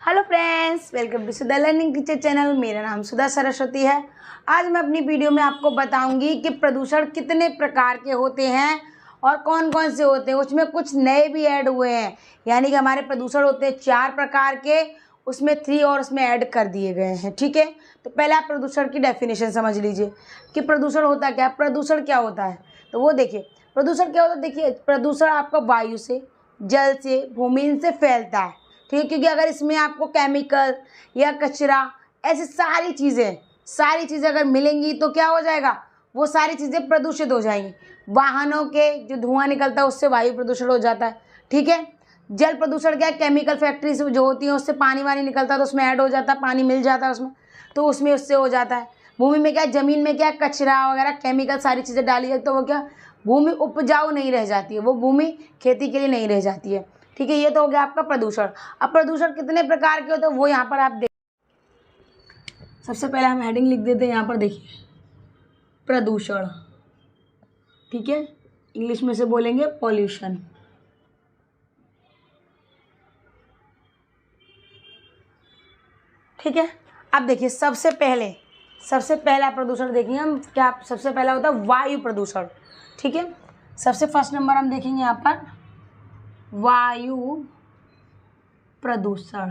Hello friends, welcome to Sudha learning teacher channel. मेरा नाम सुधा सरस्वती है। आज मैं अपनी वीडियो में आपको बताऊंगी कि प्रदूषण कितने प्रकार के होते हैं और कौन कौन से होते हैं। उसमें कुछ नए भी ऐड हुए हैं, यानी कि हमारे प्रदूषण होते हैं 4 प्रकार के, उसमें 3 और उसमें ऐड कर दिए गए हैं। ठीक है, तो पहले आप प्रदूषण की डेफिनेशन समझ लीजिए कि प्रदूषण होता क्या है। प्रदूषण क्या होता है तो वो देखिए, प्रदूषण क्या होता है। देखिए, प्रदूषण आपका वायु से, जल से, भूमि से फैलता है। ठीक है, क्योंकि अगर इसमें आपको केमिकल या कचरा, ऐसी सारी चीज़ें अगर मिलेंगी तो क्या हो जाएगा, वो सारी चीज़ें प्रदूषित हो जाएंगी। वाहनों के जो धुआं निकलता है उससे वायु प्रदूषण हो जाता है। ठीक है, जल प्रदूषण क्या है, केमिकल फैक्ट्री से जो होती है उससे पानी वानी निकलता है तो उसमें ऐड हो जाता है, पानी मिल जाता है उसमें, तो उसमें उससे हो जाता है। भूमि में क्या है, ज़मीन में क्या है, कचरा वगैरह केमिकल सारी चीज़ें डाली जाती तो वो क्या, भूमि उपजाऊ नहीं रह जाती है, वो भूमि खेती के लिए नहीं रह जाती है। ठीक है, ये तो हो गया आपका प्रदूषण। अब प्रदूषण कितने प्रकार के होते हैं वो यहाँ पर आप देख, सबसे पहले हम हेडिंग लिख देते हैं यहाँ पर, देखिए प्रदूषण। ठीक है, इंग्लिश में से बोलेंगे पॉल्यूशन। ठीक है, अब देखिए सबसे पहला प्रदूषण देखेंगे हम, क्या सबसे पहला होता है वायु प्रदूषण। ठीक है, सबसे फर्स्ट नंबर हम देखेंगे यहाँ पर वायु प्रदूषण।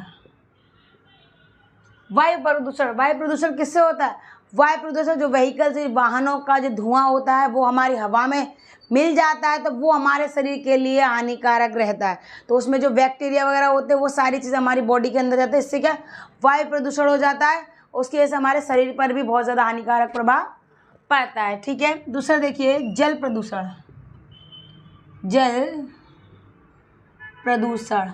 वायु प्रदूषण किससे होता है। वायु प्रदूषण जो व्हीकल से, वाहनों का जो धुआं होता है वो हमारी हवा में मिल जाता है तो वो हमारे शरीर के लिए हानिकारक रहता है। तो उसमें जो बैक्टीरिया वगैरह होते हैं वो सारी चीज़ें हमारी बॉडी के अंदर जाते हैं, इससे क्या वायु प्रदूषण हो जाता है। उसकी वजह से हमारे शरीर पर भी बहुत ज़्यादा हानिकारक प्रभाव पड़ता है। ठीक है, दूसरा देखिए जल प्रदूषण। जल प्रदूषण,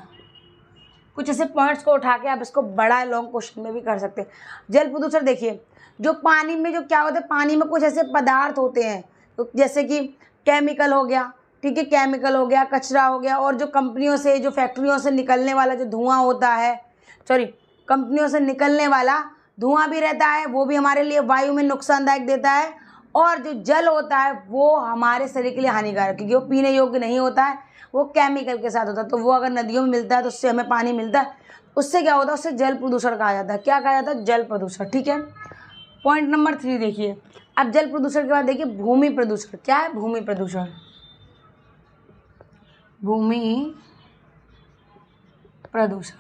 कुछ ऐसे पॉइंट्स को उठा के आप इसको बड़ा लॉन्ग क्वेश्चन में भी कर सकते हैं। जल प्रदूषण देखिए, जो पानी में जो क्या होता है, पानी में कुछ ऐसे पदार्थ होते हैं तो जैसे कि केमिकल हो गया। ठीक है, केमिकल हो गया, कचरा हो गया, और जो कंपनियों से, जो फैक्ट्रियों से निकलने वाला जो धुआं होता है, कंपनियों से निकलने वाला धुआं भी रहता है, वो भी हमारे लिए वायु में नुकसानदायक देता है। और जो जल होता है वो हमारे शरीर के लिए हानिकारक, क्योंकि वो पीने योग्य नहीं होता है, वो केमिकल के साथ होता है। तो वो अगर नदियों में मिलता है तो उससे हमें पानी मिलता है, उससे क्या होता है, उससे जल प्रदूषण कहा जाता है। क्या कहा जाता है, जल प्रदूषण। ठीक है, पॉइंट नंबर 3 देखिए। अब जल प्रदूषण के बाद देखिए भूमि प्रदूषण। क्या है भूमि प्रदूषण। भूमि प्रदूषण,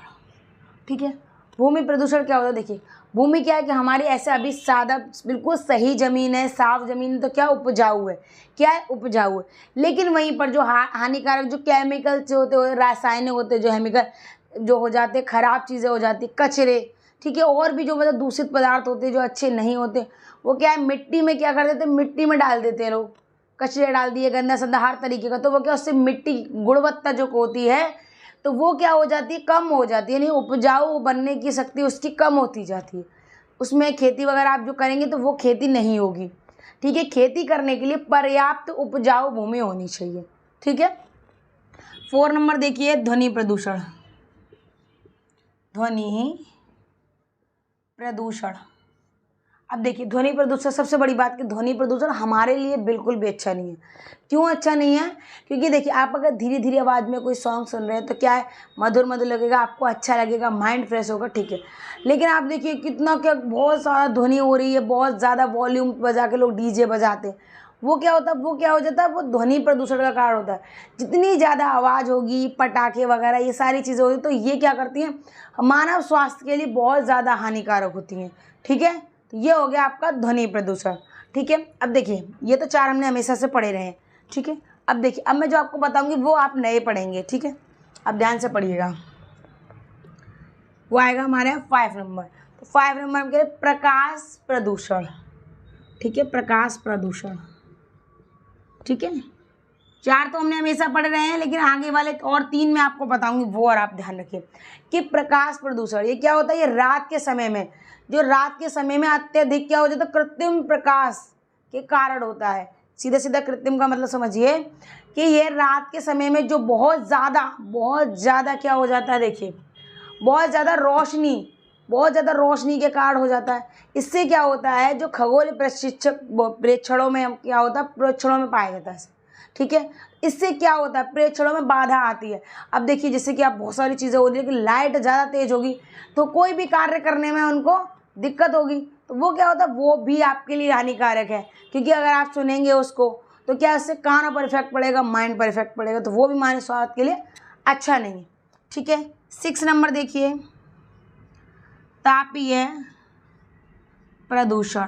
ठीक है, भूमि प्रदूषण क्या होता है। देखिए, भूमि क्या है कि हमारी ऐसे अभी सादा बिल्कुल सही ज़मीन है, साफ ज़मीन, तो क्या उपजाऊ है, क्या है उपजाऊ है। लेकिन वहीं पर जो हानिकारक जो केमिकल जो होते हैं, रासायनिक होते हैं, जो केमिकल जो हो जाते हैं, ख़राब चीज़ें हो जाती, कचरे, ठीक है, और भी जो मतलब दूषित पदार्थ होते हैं जो अच्छे नहीं होते, वो क्या है मिट्टी में क्या कर देते हैं, मिट्टी में डाल देते हैं लोग, कचरे डाल दिए, गंदा संदा हर तरीके का, तो वो क्या, उससे मिट्टी गुणवत्ता जो होती है तो वो क्या हो जाती है, कम हो जाती है, यानी उपजाऊ बनने की शक्ति उसकी कम होती जाती है। उसमें खेती वगैरह आप जो करेंगे तो वो खेती नहीं होगी। ठीक है, खेती करने के लिए पर्याप्त उपजाऊ भूमि होनी चाहिए। ठीक है, 4 नंबर देखिए ध्वनि प्रदूषण। ध्वनि प्रदूषण, अब देखिए ध्वनि प्रदूषण, सबसे बड़ी बात कि ध्वनि प्रदूषण हमारे लिए बिल्कुल भी अच्छा नहीं है। क्यों अच्छा नहीं है, क्योंकि देखिए आप अगर धीरे धीरे आवाज़ में कोई सॉन्ग सुन रहे हैं तो क्या है, मधुर मधुर लगेगा, आपको अच्छा लगेगा, माइंड फ्रेश होगा। ठीक है, लेकिन आप देखिए कितना क्या बहुत सारा ध्वनि हो रही है, बहुत ज़्यादा वॉल्यूम बजा के लोग डीजे बजाते हैं, वो क्या होता है, वो क्या हो जाता है, वो ध्वनि प्रदूषण का कारण होता है। जितनी ज़्यादा आवाज़ होगी, पटाखे वगैरह ये सारी चीज़ें होगी तो ये क्या करती हैं, मानव स्वास्थ्य के लिए बहुत ज़्यादा हानिकारक होती हैं। ठीक है, तो ये हो गया आपका ध्वनि प्रदूषण। ठीक है, अब देखिए ये तो 4 हमने हमेशा से पढ़े रहे हैं। ठीक है, अब देखिए, अब मैं जो आपको बताऊंगी वो आप नए पढ़ेंगे। ठीक है, अब ध्यान से पढ़िएगा, वो आएगा हमारे यहाँ 5 नंबर। तो 5 नंबर हम कह रहे प्रकाश प्रदूषण। ठीक है, प्रकाश प्रदूषण। ठीक है, 4 तो हमने हमेशा पढ़ रहे हैं, लेकिन आगे वाले और 3 मैं आपको बताऊंगी, वो और आप ध्यान रखिए कि प्रकाश प्रदूषण ये क्या होता है। ये रात के समय में, जो रात के समय में अत्यधिक क्या हो जाता है, कृत्रिम प्रकाश के कारण होता है। सीधा सीधा कृत्रिम का मतलब समझिए कि ये रात के समय में जो बहुत ज़्यादा क्या हो जाता है, देखिए बहुत ज़्यादा रोशनी के कारण हो जाता है। इससे क्या होता है, जो खगोल प्रेक्षणों में क्या होता है, प्रेक्षणों में पाया जाता है। ठीक है, इससे क्या होता है, प्रेक्षणों में बाधा आती है। अब देखिए जैसे कि आप बहुत सारी चीज़ें हो रही है कि लाइट ज़्यादा तेज होगी तो कोई भी कार्य करने में उनको दिक्कत होगी, तो वो क्या होता है, वो भी आपके लिए हानिकारक है, क्योंकि अगर आप सुनेंगे उसको तो क्या उससे कानों पर इफेक्ट पड़ेगा, माइंड पर इफेक्ट पड़ेगा, तो वो भी हमारे स्वास्थ्य के लिए अच्छा नहीं है। ठीक है, 6 नंबर देखिए, तापीय प्रदूषण।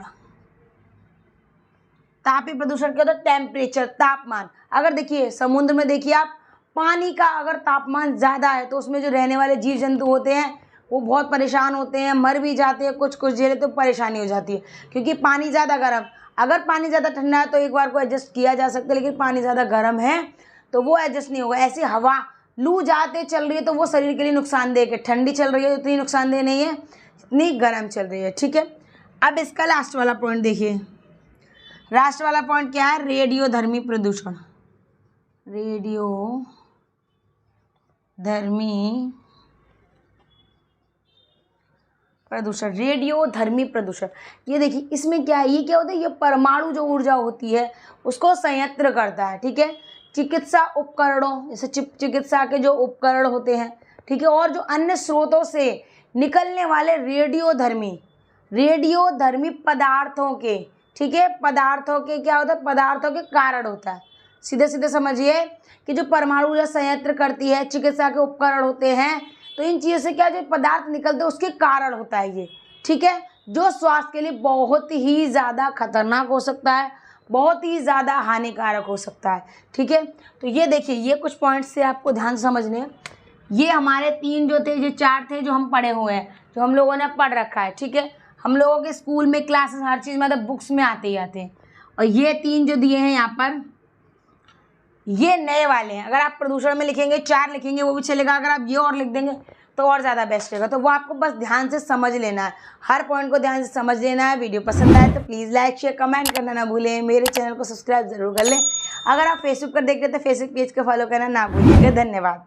तापीय प्रदूषण क्या होता है, टेम्परेचर, तापमान। अगर देखिए समुद्र में देखिए आप, पानी का अगर तापमान ज़्यादा है तो उसमें जो रहने वाले जीव जंतु होते हैं वो बहुत परेशान होते हैं, मर भी जाते हैं, कुछ कुछ झेले तो परेशानी हो जाती है, क्योंकि पानी ज़्यादा गर्म। अगर पानी ज़्यादा ठंडा है तो एक बार को एडजस्ट किया जा सकता है, लेकिन पानी ज़्यादा गर्म है तो वो एडजस्ट नहीं होगा। ऐसी हवा लू जाते चल रही है तो वो शरीर के लिए नुकसानदेह है। ठंडी चल रही है तो इतनी नुकसानदेह नहीं है जितनी गर्म चल रही है। ठीक है, अब इसका लास्ट वाला पॉइंट देखिए, लास्ट वाला पॉइंट क्या है, रेडियोधर्मी प्रदूषण। रेडियोधर्मी प्रदूषण, रेडियोधर्मी प्रदूषण। ये देखिए इसमें क्या है, ये क्या होता है, ये परमाणु जो ऊर्जा होती है उसको संयंत्र करता है। ठीक है, चिकित्सा उपकरणों जैसे चिकित्सा के जो उपकरण होते हैं, ठीक है, और जो अन्य स्रोतों से निकलने वाले रेडियोधर्मी पदार्थों के, ठीक है, पदार्थों के क्या होता है, पदार्थों के कारण होता है। सीधे सीधे समझिए कि जो परमाणु ऊर्जा संयंत्र करती है, चिकित्सा के उपकरण होते हैं, तो इन चीज़ों से क्या जो पदार्थ निकलते हैं उसके कारण होता है ये। ठीक है, जो स्वास्थ्य के लिए बहुत ही ज़्यादा खतरनाक हो सकता है, बहुत ही ज़्यादा हानिकारक हो सकता है। ठीक है, तो ये देखिए, ये कुछ पॉइंट्स से आपको ध्यान से समझने हैं। ये हमारे 3 जो थे, जो 4 थे जो हम पढ़े हुए हैं, जो हम लोगों ने पढ़ रखा है। ठीक है, हम लोगों के स्कूल में क्लासेस हर चीज़ मतलब बुक्स में आते ही आते हैं। और ये 3 जो दिए हैं यहाँ पर, ये नए वाले हैं। अगर आप प्रदूषण में लिखेंगे 4 लिखेंगे वो भी चलेगा, अगर आप ये और लिख देंगे तो और ज़्यादा बेस्ट रहेगा। तो वो आपको बस ध्यान से समझ लेना है, हर पॉइंट को ध्यान से समझ लेना है। वीडियो पसंद आए तो प्लीज़ लाइक शेयर कमेंट करना ना भूलें, मेरे चैनल को सब्सक्राइब ज़रूर कर लें। अगर आप फेसबुक पर देख रहे हैं तो फेसबुक पेज को फॉलो करना ना भूलिएगा। धन्यवाद।